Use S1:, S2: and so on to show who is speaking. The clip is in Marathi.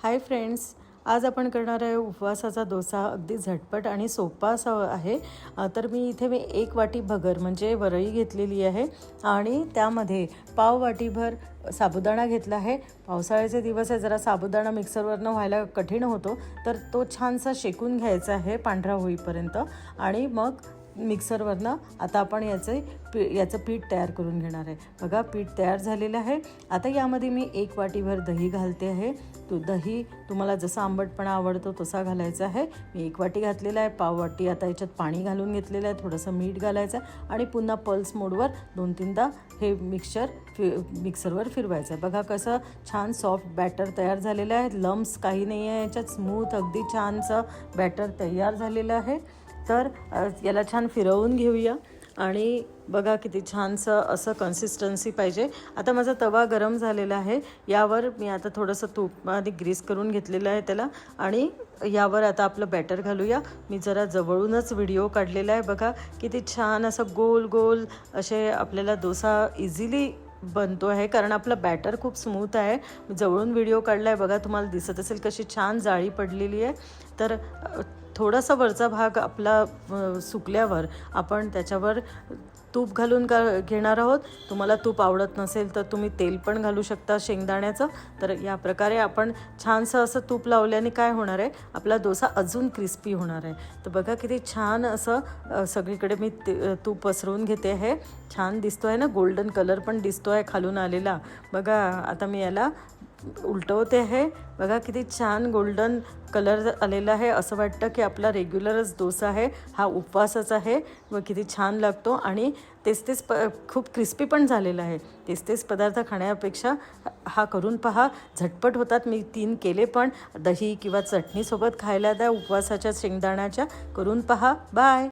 S1: हाय फ्रेंड्स, आज आपण करणार आहे उपवासाचा डोसा. अगदी झटपट आणि सोपा असा आहे. तर मी इथे 1 वाटी भगर म्हणजे वरई घेतलेली आहे आणि त्यामध्ये पाव वाटीभर साबुदाणा घेतला आहे. पावसाळ्याचे दिवस आहे, जरा साबुदाणा मिक्सरवरनं व्हायला कठीण होतो, तर तो छानसा शेकून घ्यायचा आहे पांढरा होईपर्यंत. आणि मग मिक्सरवरनं आता आपण याचं पीठ तयार करून घेणार आहे. बघा, पीठ तयार झालेलं आहे. आता यामध्ये मी 1 वाटीभर दही घालते आहे. दही तुम्हाला जसा आंबटपणा आवडतो तसा घालायचा आहे. मी 1 वाटी घातलेला आहे. पाव वाटी आता याच्यात पाणी घालून घेतलेलं आहे. थोडंसं मीठ घालायचं आहे आणि पुन्हा पल्स मोडवर 2-3दा हे मिक्सरवर फिरवायचं आहे. बघा कसं छान सॉफ्ट बॅटर तयार झालेलं आहे. लम्स काही नाही आहे याच्यात. स्मूथ अगदी छानसं बॅटर तयार झालेलं आहे. तर याला छान फिरवून घेऊया आणि बघा किती छानसं असं कन्सिस्टन्सी पाहिजे. आता माझा तवा गरम झालेला आहे. यावर मी आता थोडंसं तूप आधी ग्रीस करून घेतलेलं आहे त्याला आणि यावर आता आपलं बॅटर घालूया. मी जरा जवळूनच व्हिडिओ काढलेला आहे. बघा किती छान असं गोल गोल असे आपल्याला डोसा इझिली बनतो आहे, कारण आपलं बॅटर खूप स्मूथ आहे. मी जवळून व्हिडिओ काढला आहे. बघा, तुम्हाला दिसत असेल कशी छान जाळी पडलेली आहे. तर थोडासा वरचा भाग आपला सुकल्यावर आपण त्याच्यावर तूप घालून घेणार आहोत. तुम्हाला तूप आवडत नसेल तर तुम्ही तेल पण घालू शकता शेंगदाण्याचं. तर या प्रकारे आपण छानसं असं तूप लावल्याने काय होणार आहे, आपला डोसा अजून क्रिस्पी होणार आहे. तर बघा किती छान असं सगळीकडे मी तूप पसरवून घेते आहे. छान दिसतो आहे ना, गोल्डन कलर पण दिसतो आहे खालून आलेला. बघा, आता मी याला उलटवते आहे. बघा किती छान गोल्डन कलर आलेला आहे. असं वाटतं की आपला रेग्युलरच डोसा आहे, हा उपवासाचा आहे. व किती छान लागतो आणि तेच खूप क्रिस्पी पण झालेला आहे. तेच पदार्थ खाण्यापेक्षा हा करून पहा, झटपट होतात. मी 3 केले, पण दही किंवा चटणीसोबत खायला द्या उपवासाच्या शेंगदाण्याच्या. करून पहा. बाय.